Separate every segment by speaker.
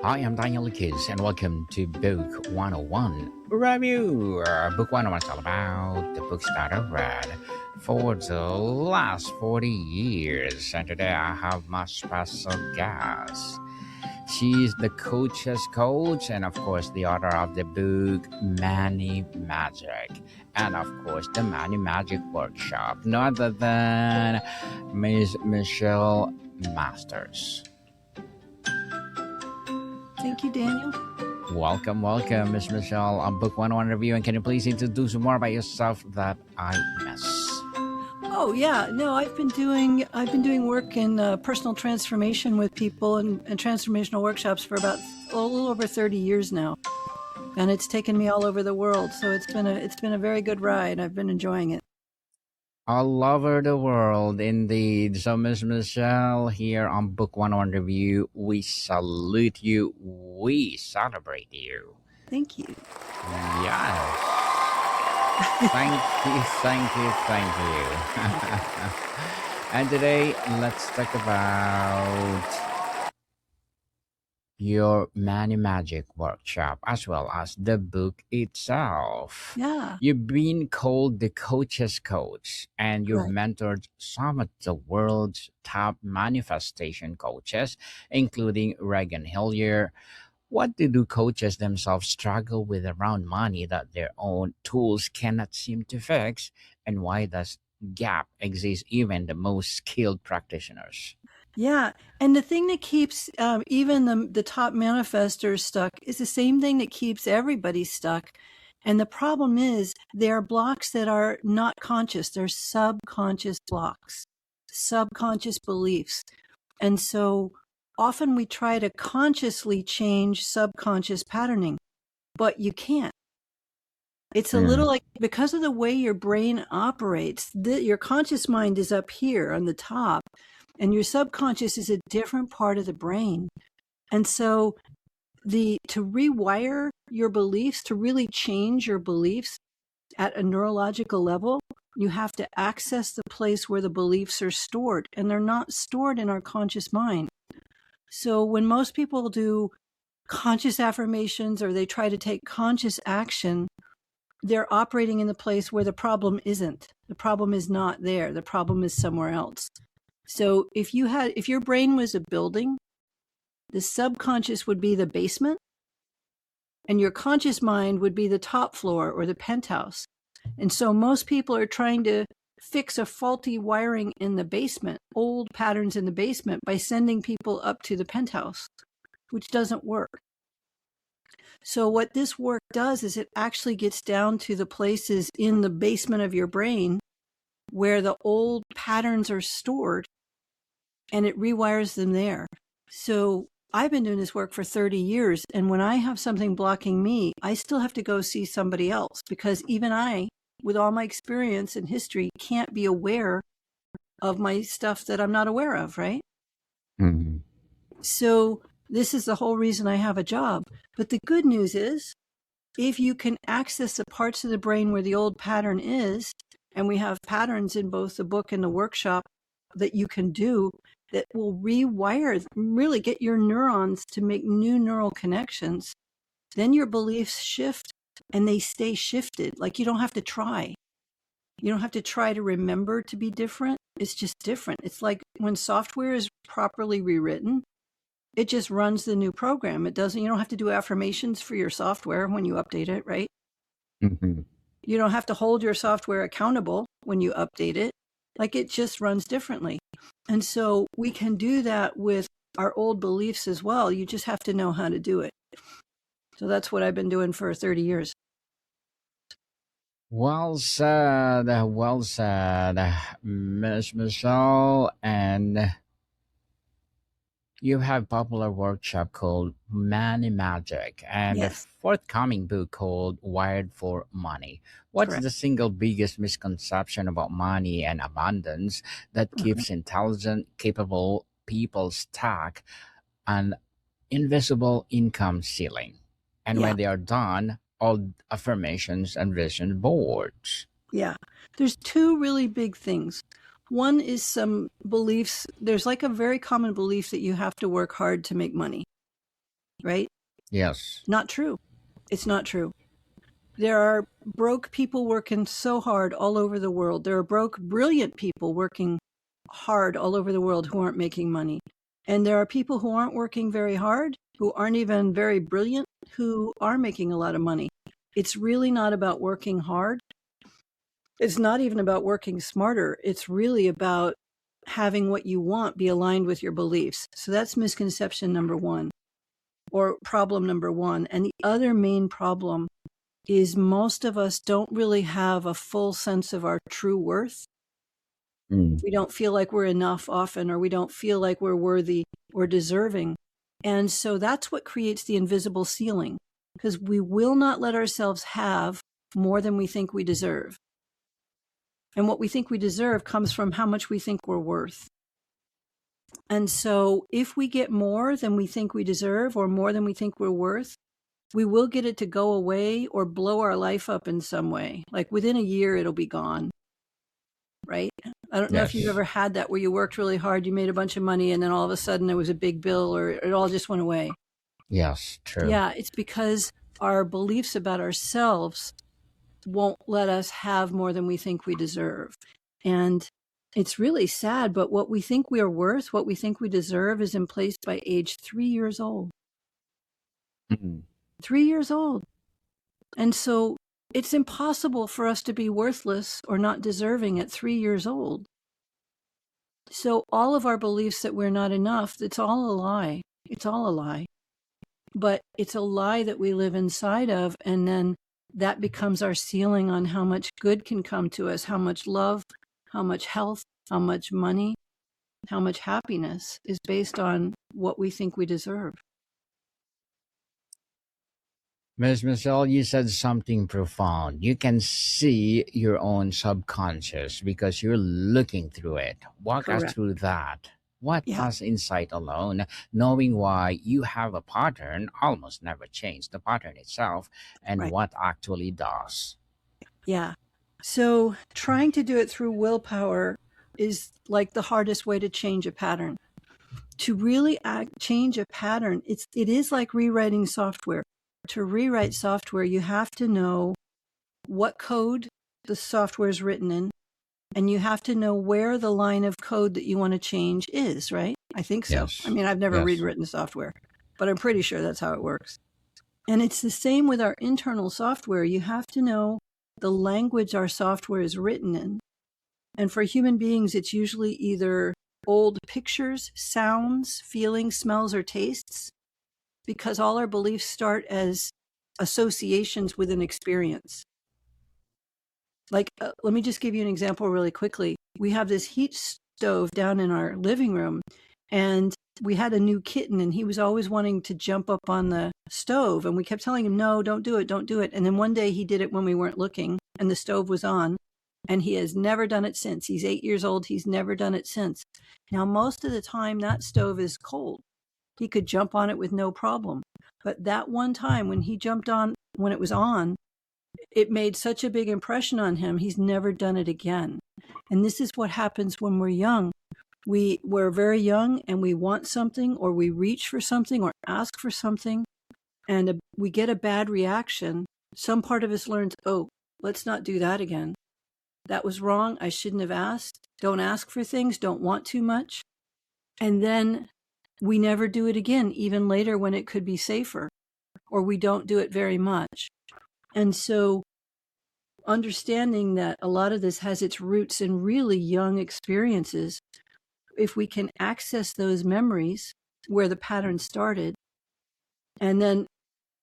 Speaker 1: Hi, I'm Daniel Lucas, and welcome to Book 101 Review. Book 101 is all about the books that I've read for the last 40 years. And today I have my special guest. She's the coach's coach, and of course, the author of the book Money Magic, and of course, the Money Magic Workshop, no other than Miss Michelle Masters.
Speaker 2: Thank you, Daniel.
Speaker 1: Welcome, Miss Michelle, on Book 101 Review. And can you please introduce more about yourself that I miss?
Speaker 2: Oh yeah, no, I've been doing work in personal transformation with people and transformational workshops for about a little over 30 years now, and it's taken me all over the world. So it's been a very good ride. I've been enjoying it.
Speaker 1: All over the world, indeed. So, Miss Michelle, here on Book 101 Review, we salute you. We celebrate you.
Speaker 2: Thank you.
Speaker 1: Yes. Thank you. And today, let's talk about your Money Magic Workshop as well as the book itself.
Speaker 2: Yeah.
Speaker 1: You've been called the coach's coach, and you've
Speaker 2: Right.
Speaker 1: mentored some of the world's top manifestation coaches, including Reagan Hillier. What do coaches themselves struggle with around money that their own tools cannot seem to fix? And why does gap exist even the most skilled practitioners?
Speaker 2: Yeah, and the thing that keeps even the top manifestors stuck is the same thing that keeps everybody stuck. And the problem is there are blocks that are not conscious. They're subconscious blocks, subconscious beliefs. And so often we try to consciously change subconscious patterning, but you can't. It's a little like, because of the way your brain operates, your conscious mind is up here on the top, and your subconscious is a different part of the brain. And so to rewire your beliefs, to really change your beliefs at a neurological level, you have to access the place where the beliefs are stored, and they're not stored in our conscious mind. So when most people do conscious affirmations or they try to take conscious action, they're operating in the place where the problem isn't. The problem is not there. The problem is somewhere else. So if your brain was a building, the subconscious would be the basement, and your conscious mind would be the top floor or the penthouse. And so most people are trying to fix a faulty wiring in the basement, old patterns in the basement, by sending people up to the penthouse, which doesn't work. So what this work does is it actually gets down to the places in the basement of your brain where the old patterns are stored, and it rewires them there. So I've been doing this work for 30 years, and when I have something blocking me, I still have to go see somebody else, because even I, with all my experience and history, can't be aware of my stuff that I'm not aware of, right?
Speaker 1: Mhm.
Speaker 2: So this is the whole reason I have a job. But the good news is, if you can access the parts of the brain where the old pattern is, and we have patterns in both the book and the workshop that you can do that will rewire, really get your neurons to make new neural connections, then your beliefs shift, and they stay shifted. Like, you don't have to try. You don't have to try to remember to be different. It's just different. It's like when software is properly rewritten, it just runs the new program. You don't have to do affirmations for your software when you update it, right?
Speaker 1: Mhm.
Speaker 2: You don't have to hold your software accountable when you update it. Like, it just runs differently. And so we can do that with our old beliefs as well. You just have to know how to do it. So that's what I've been doing for 30 years.
Speaker 1: Well said, Miss Michelle. And you have popular workshop called Money Magic and a
Speaker 2: Yes,
Speaker 1: forthcoming book called Wired for Money. What's
Speaker 2: correct.
Speaker 1: the single biggest misconception about money and abundance that keeps intelligent, capable people stuck an invisible income ceiling? And
Speaker 2: Yeah,
Speaker 1: when they are done, all affirmations and vision boards.
Speaker 2: yeah. There's two really big things. One is some beliefs. There's like a very common belief that you have to work hard to make money, right?
Speaker 1: Yes.
Speaker 2: Not true. It's not true. There are broke people working so hard all over the world. There are broke, brilliant people working hard all over the world who aren't making money. And there are people who aren't working very hard, who aren't even very brilliant, who are making a lot of money. It's really not about working hard. It's not even about working smarter. It's really about having what you want be aligned with your beliefs. So that's misconception number one, or problem number one. And the other main problem is most of us don't really have a full sense of our true worth. We don't feel like we're enough often, or we don't feel like we're worthy or deserving. And so that's what creates the invisible ceiling, because we will not let ourselves have more than we think we deserve. And what we think we deserve comes from how much we think we're worth. And so if we get more than we think we deserve, or more than we think we're worth, we will get it to go away or blow our life up in some way. Like within a year, it'll be gone, right? I don't know if you've
Speaker 1: Yes.
Speaker 2: ever had that where you worked really hard, you made a bunch of money, and then all of a sudden there was a big bill, or it all just went away.
Speaker 1: Yes. True.
Speaker 2: Yeah, it's because our beliefs about ourselves won't let us have more than we think we deserve. And it's really sad, but what we think we are worth, what we think we deserve, is in place by age 3 years old. 3 years old. And so it's impossible for us to be worthless or not deserving at 3 years old. So all of our beliefs that we're not enough, it's all a lie. It's all a lie. But it's a lie that we live inside of, and then that becomes our ceiling on how much good can come to us, how much love, how much health, how much money, how much happiness is based on what we think we deserve.
Speaker 1: Ms. Michelle, you said something profound. You can see your own subconscious because you're looking through it. Walk us
Speaker 2: Correct.
Speaker 1: through that. What
Speaker 2: Yeah.
Speaker 1: does insight alone, knowing why you have a pattern, almost never change the pattern itself, and
Speaker 2: Right.
Speaker 1: what actually does?
Speaker 2: Yeah. So trying to do it through willpower is like the hardest way to change a pattern. To really change a pattern, it is like rewriting software. To rewrite software, you have to know what code the software is written in, and you have to know where the line of code that you want to change is, right? I think so. I
Speaker 1: Yes.
Speaker 2: mean, I've never
Speaker 1: Yes.
Speaker 2: rewritten software, but I'm pretty sure that's how it works. And it's the same with our internal software. You have to know the language our software is written in. And for human beings, it's usually either old pictures, sounds, feelings, smells, or tastes, because all our beliefs start as associations with an experience. Like, let me just give you an example really quickly. We have this heat stove down in our living room, and we had a new kitten, and he was always wanting to jump up on the stove, and we kept telling him, no, don't do it, don't do it. And then one day he did it when we weren't looking, and the stove was on, and he has never done it since. He's 8 years old. He's never done it since. Now, most of the time, that stove is cold. He could jump on it with no problem. But that one time when he jumped on, when it was on, it made such a big impression on him, he's never done it again. And this is what happens when we're young. We're very young, and we want something, or we reach for something, or ask for something, and we get a bad reaction. Some part of us learns, oh, let's not do that again. That was wrong. I shouldn't have asked. Don't ask for things. Don't want too much. And then we never do it again, even later when it could be safer, or we don't do it very much. And so understanding that a lot of this has its roots in really young experiences, if we can access those memories where the pattern started, and then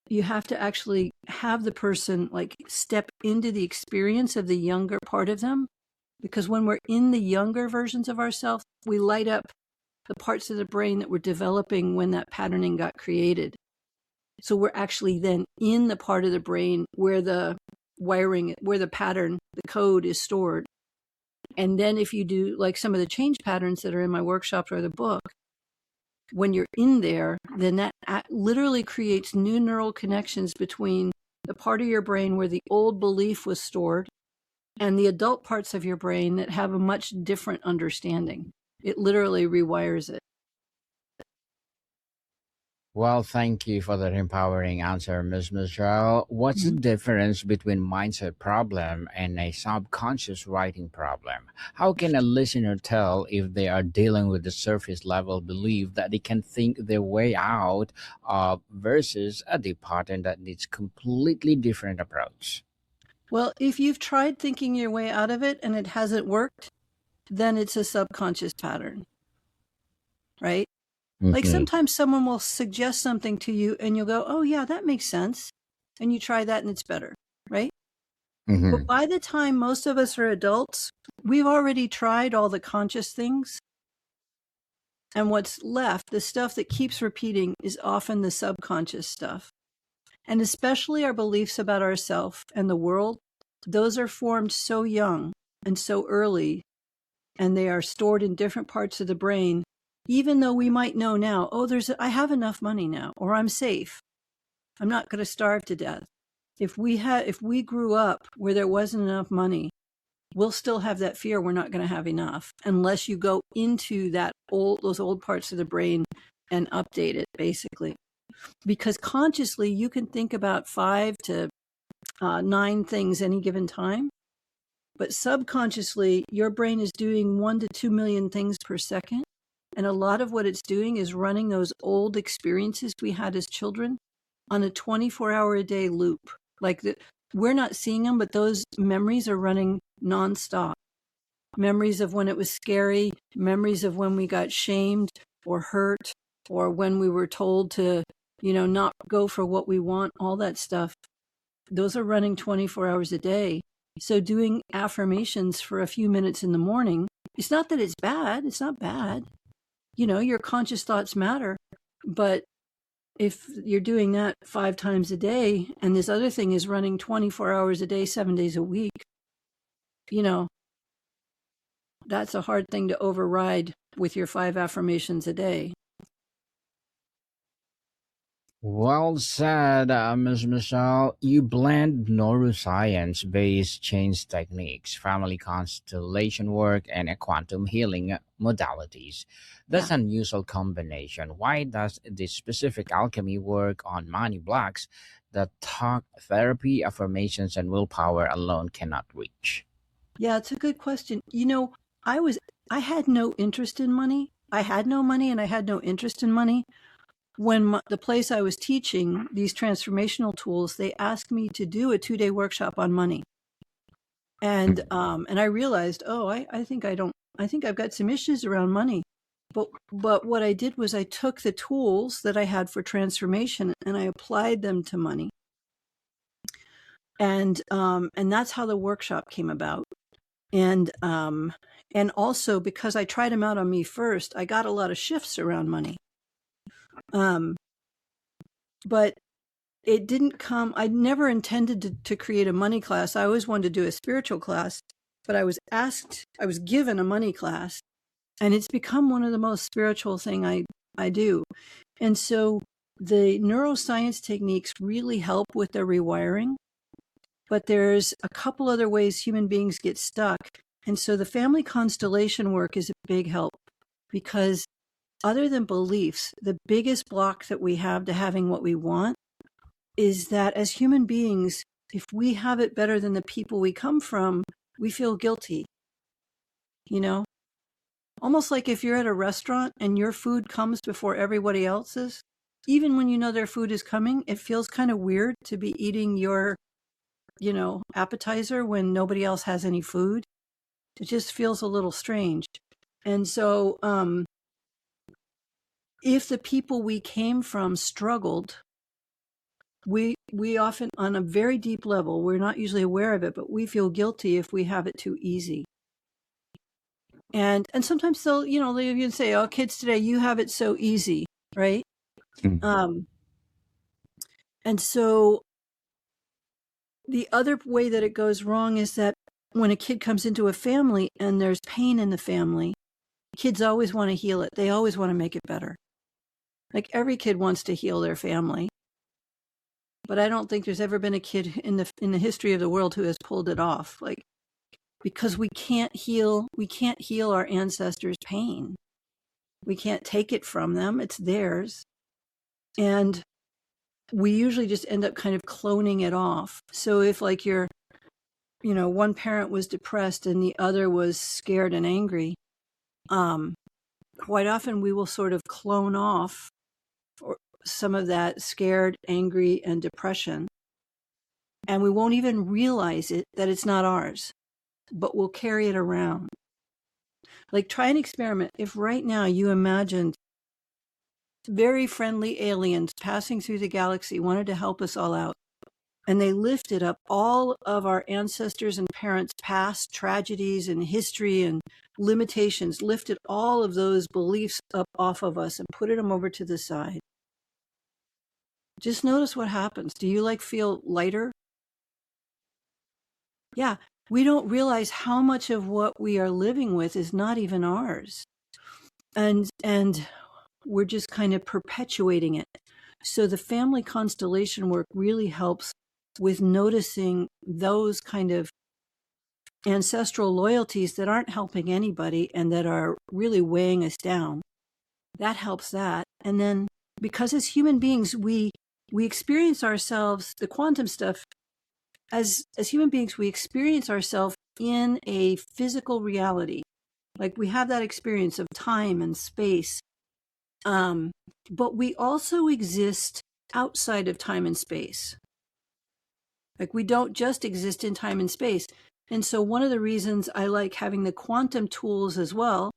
Speaker 2: you have to actually have the person like step into the experience of the younger part of them, because when we're in the younger versions of ourselves, we light up the parts of the brain that were developing when that patterning got created. So we're actually then in the part of the brain where the wiring, where the pattern, the code is stored. And then if you do like some of the change patterns that are in my workshop or the book, when you're in there, then that literally creates new neural connections between the part of your brain where the old belief was stored and the adult parts of your brain that have a much different understanding. It literally rewires it.
Speaker 1: Well, thank you for that empowering answer, Ms. Michelle. What's the
Speaker 2: Mhm.
Speaker 1: difference between mindset problem and a subconscious writing problem? How can a listener tell if they are dealing with the surface level belief that they can think their way out of versus a deep pattern that needs completely different approach?
Speaker 2: Well, if you've tried thinking your way out of it and it hasn't worked, then it's a subconscious pattern, right? Like
Speaker 1: Mm-hmm.
Speaker 2: sometimes someone will suggest something to you and you'll go, oh, yeah, that makes sense. And you try that and it's better, right? But
Speaker 1: Mm-hmm.
Speaker 2: by the time most of us are adults, we've already tried all the conscious things. And what's left, the stuff that keeps repeating, is often the subconscious stuff. And especially our beliefs about ourselves and the world, those are formed so young and so early, and they are stored in different parts of the brain. Even though we might know now, oh, I have enough money now, or I'm safe. I'm not going to starve to death. If we grew up where there wasn't enough money, we'll still have that fear we're not going to have enough unless you go into those old parts of the brain and update it, basically. Because consciously you can think about 5 to 9 things any given time, but subconsciously your brain is doing 1 to 2 million things per second, and a lot of what it's doing is running those old experiences we had as children on a 24-hour-a-day loop. We're not seeing them, but those memories are running nonstop. Memories of when it was scary, memories of when we got shamed or hurt, or when we were told to, not go for what we want, all that stuff. Those are running 24 hours a day. So doing affirmations for a few minutes in the morning, it's not that it's bad. It's not bad. Your conscious thoughts matter. But if you're doing that 5 times a day and this other thing is running 24 hours a day, 7 days a week, you know, that's a hard thing to override with your 5 affirmations a day.
Speaker 1: Well said, Ms. Michelle. You blend neuroscience based change techniques, family constellation work, and a quantum healing modalities. That's
Speaker 2: Yeah.
Speaker 1: an unusual combination. Why does this specific alchemy work on money blocks that talk therapy, affirmations, and willpower alone cannot reach?
Speaker 2: Yeah, it's a good question. I was I had no interest in money. I had no money and I had no interest in money. When the place I was teaching these transformational tools, they asked me to do a 2-day workshop on money. And I realized, oh, I think I think I've got some issues around money. But what I did was I took the tools that I had for transformation and I applied them to money. And that's how the workshop came about. And also because I tried them out on me first, I got a lot of shifts around money. But it didn't come, I never intended to create a money class. I always wanted to do a spiritual class, but I was given a money class, and it's become one of the most spiritual thing I do. And so the neuroscience techniques really help with the rewiring, but there's a couple other ways human beings get stuck. And so the family constellation work is a big help, because other than beliefs, the biggest block that we have to having what we want is that as human beings, if we have it better than the people we come from, we feel guilty, you know? Almost like if you're at a restaurant and your food comes before everybody else's, even when you know their food is coming, it feels kind of weird to be eating your, appetizer when nobody else has any food. It just feels a little strange. And so, if the people we came from struggled, we often, on a very deep level, we're not usually aware of it, but we feel guilty if we have it too easy. And sometimes they'll even say, oh, kids today, you have it so easy, right?
Speaker 1: Mm.
Speaker 2: um and so the other way that it goes wrong is that when a kid comes into a family and there's pain in the family, kids always want to heal it. They always want to make it better. Like every kid wants to heal their family, but I don't think there's ever been a kid in the history of the world who has pulled it off. Like, because we can't heal our ancestors' pain. We can't take it from them. It's theirs. And we usually just end up kind of cloning it off. So if like one parent was depressed and the other was scared and angry, quite often we will sort of clone off some of that scared, angry, and depression. And we won't even realize that it's not ours, but we'll carry it around. Like, try an experiment. If right now you imagined very friendly aliens passing through the galaxy, wanted to help us all out, and they lifted up all of our ancestors and parents' past tragedies and history and limitations, lifted all of those beliefs up off of us and put them over to the side. Just notice what happens. Do you feel lighter? Yeah, we don't realize how much of what we are living with is not even ours. And we're just kind of perpetuating it. So the family constellation work really helps with noticing those kind of ancestral loyalties that aren't helping anybody and that are really weighing us down. That helps that. And then because as human beings, we experience ourselves, the quantum stuff, as human beings, we experience ourselves in a physical reality. Like, we have that experience of time and space. But we also exist outside of time and space. Like, we don't just exist in time and space. And so one of the reasons I like having the quantum tools as well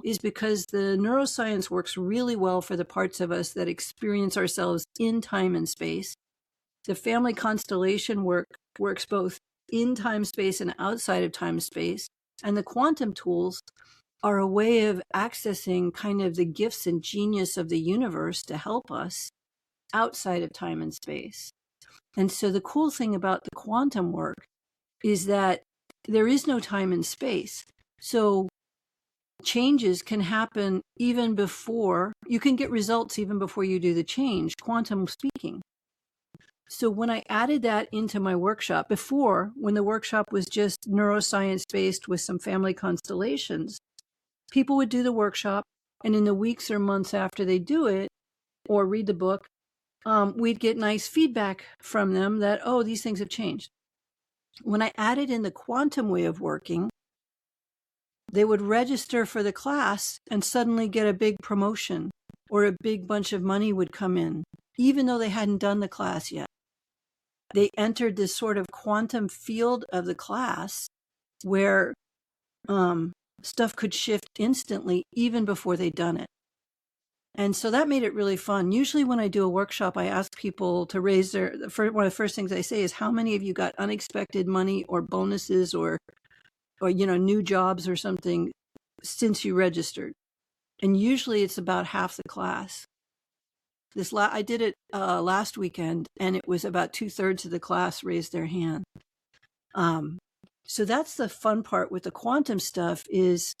Speaker 2: is because the neuroscience works really well for the parts of us that experience ourselves in time and space. The family constellation works both in time space and outside of time space. And the quantum tools are a way of accessing kind of the gifts and genius of the universe to help us outside of time and space. And so the cool thing about the quantum work is that there is no time and space. So changes can happen even before, you can get results even before you do the change, quantum speaking. So when I added that into my workshop, before, when the workshop was just neuroscience based with some family constellations, people would do the workshop, and in the weeks or months after they do it or read the book, we'd get nice feedback from them that, oh, these things have changed. When I added in the quantum way of working, they would register for the class and suddenly get a big promotion, or a big bunch of money would come in, even though they hadn't done the class yet. They entered this sort of quantum field of the class where stuff could shift instantly, even before they'd done it. And so that made it really fun. Usually when I do a workshop, I ask people to raise one of the first things I say is, how many of you got unexpected money or bonuses or new jobs or something since you registered? And usually it's about half the class. I did it last weekend, and it was about 2/3 of the class raised their hand. So that's the fun part with the quantum stuff is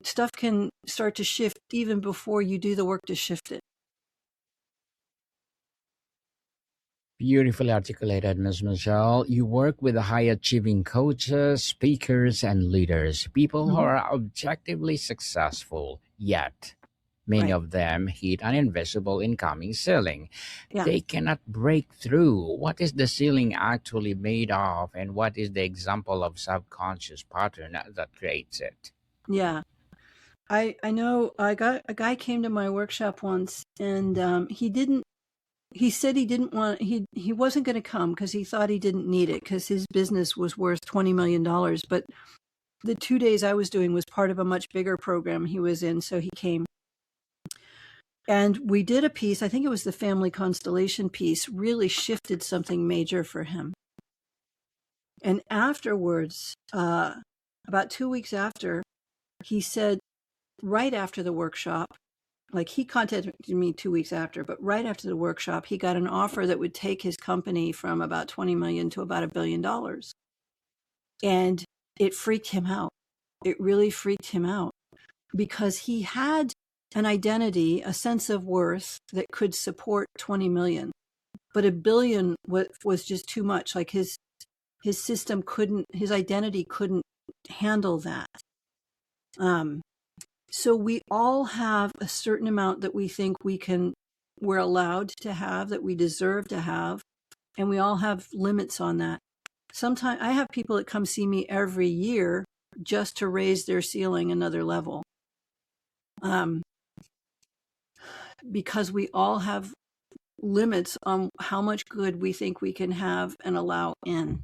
Speaker 2: stuff can start to shift even before you do the work to shift it.
Speaker 1: Beautifully articulated, Ms. Michelle. You work with high achieving coaches, speakers, and leaders, people who are objectively successful, yet many of them hit an invisible incoming ceiling.
Speaker 2: Yeah.
Speaker 1: They cannot break through. What is the ceiling actually made of, and what is the example of subconscious pattern that creates it?
Speaker 2: Yeah. I know a guy came to my workshop once, and he said he wasn't going to come because he thought he didn't need it because his business was worth $20 million. But the 2 days I was doing was part of a much bigger program he was in. So he came. And we did a piece, I think it was the family constellation piece, really shifted something major for him. And afterwards, about 2 weeks after, he said, right after the workshop, like he contacted me 2 weeks after, but right after the workshop, he got an offer that would take his company from about 20 million to about $1 billion. And it freaked him out. It really freaked him out because he had an identity, a sense of worth that could support 20 million, but $1 billion was just too much. Like his system his identity couldn't handle that. So we all have a certain amount that we think we can we're allowed to have, that we deserve to have, and we all have limits on that. Sometimes I have people that come see me every year just to raise their ceiling another level, because we all have limits on how much good we think we can have and allow in.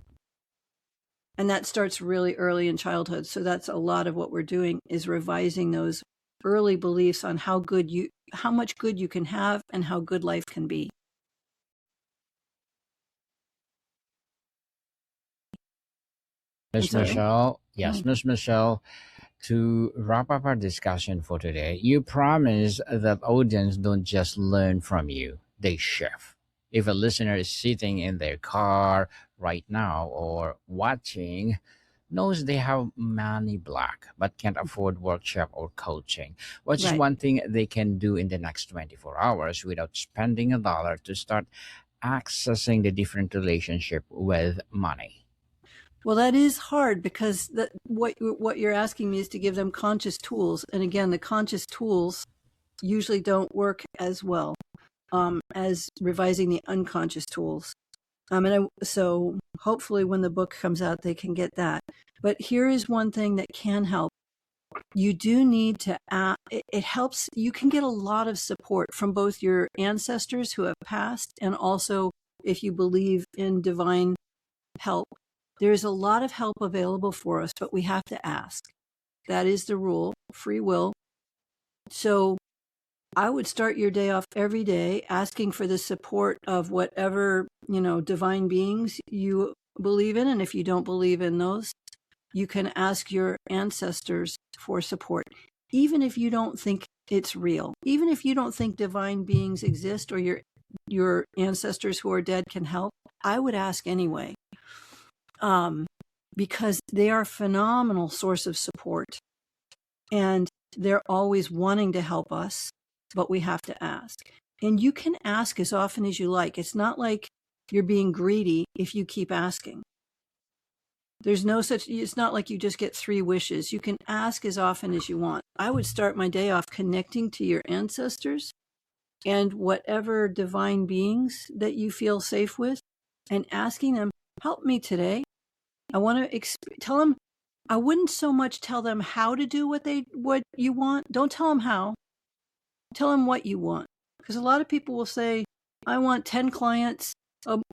Speaker 2: And that starts really early in childhood. So that's a lot of what we're doing, is revising those early beliefs on how much good you can have and how good life can be.
Speaker 1: Miss Michelle, yes, Miss Michelle, to wrap up our discussion for today, you promise that audience don't just learn from you, they shift. If a listener is sitting in their car right now or watching, knows they have money block but can't afford workshop or coaching, what's
Speaker 2: Right.
Speaker 1: one thing they can do in the next 24 hours without spending a dollar to start accessing the different relationship with money?
Speaker 2: Well, that is hard, because what you're asking me is to give them conscious tools. And again, the conscious tools usually don't work as well as revising the unconscious tools. So hopefully when the book comes out, they can get that. But here is one thing that can help. You do need to, it helps, you can get a lot of support from both your ancestors who have passed, and also if you believe in divine help. There is a lot of help available for us, but we have to ask. That is the rule, free will. So I would start your day off every day asking for the support of whatever, divine beings you believe in. And if you don't believe in those, you can ask your ancestors for support. Even if you don't think it's real, even if you don't think divine beings exist or your ancestors who are dead can help, I would ask anyway. Because they are a phenomenal source of support, and they're always wanting to help us, but we have to ask. And you can ask as often as you like. It's not like you're being greedy if you keep asking. It's not like you just get 3 wishes. You can ask as often as you want. I would start my day off connecting to your ancestors and whatever divine beings that you feel safe with, and asking them, help me today. I want to tell them. I wouldn't so much tell them how to do what you want. Don't tell them how. Tell them what you want. Because a lot of people will say, I want 10 clients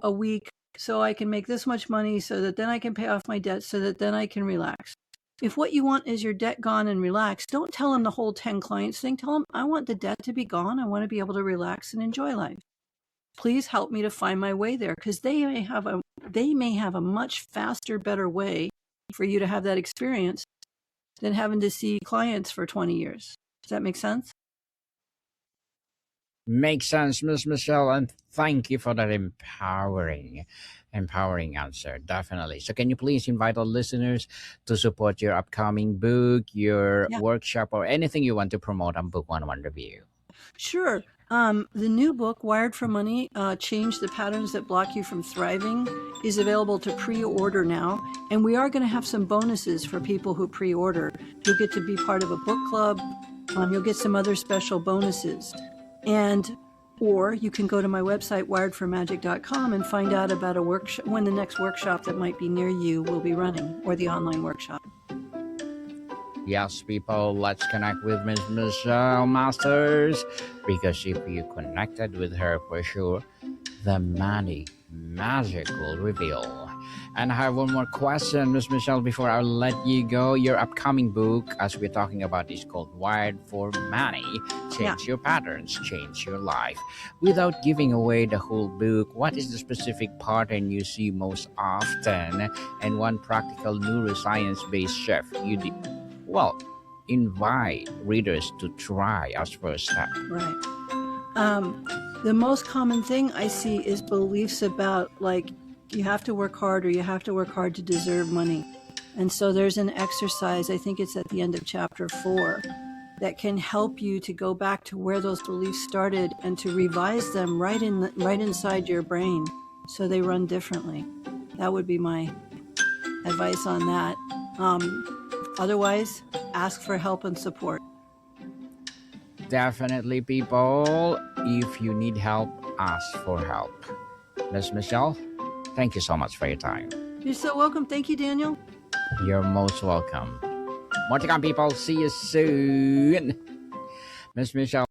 Speaker 2: a week so I can make this much money, so that then I can pay off my debt, so that then I can relax. If what you want is your debt gone and relax, don't tell them the whole 10 clients thing. Tell them, I want the debt to be gone. I want to be able to relax and enjoy life. Please help me to find my way there, because they may have a much faster, better way for you to have that experience than having to see clients for 20 years. Does that make sense?
Speaker 1: Makes sense, Miss Michelle, and thank you for that empowering answer. Definitely. So, can you please invite our listeners to support your upcoming book, your workshop, or anything you want to promote on Book 101 Review?
Speaker 2: Sure. The new book, Wired for Money, Change the Patterns That Block You from Thriving, is available to pre-order now. And we are going to have some bonuses for people who pre-order. You'll get to be part of a book club. You'll get some other special bonuses. Or you can go to my website, wiredformagic.com, and find out about a workshop, when the next workshop that might be near you will be running, or the online workshop.
Speaker 1: Yes, people, let's connect with Miss Michelle Masters, because if you connected with her, for sure, the money magic will reveal. And I have one more question, Miss Michelle, before I let you go. Your upcoming book, as we're talking about, is called Wired for Money. Change your patterns, change your life. Without giving away the whole book, what is the specific pattern you see most often, and one practical neuroscience-based shift you invite readers to try as first step?
Speaker 2: Right. The most common thing I see is beliefs about, like, you have to work hard, or you have to work hard to deserve money. And so there's an exercise, I think it's at the end of chapter 4, that can help you to go back to where those beliefs started and to revise them right inside your brain, so they run differently. That would be my advice on that. Otherwise, ask for help and support.
Speaker 1: Definitely, people. If you need help, ask for help. Miss Michelle, thank you so much for your time.
Speaker 2: You're so welcome. Thank you, Daniel.
Speaker 1: You're most welcome. More to come, people. See you soon. Miss Michelle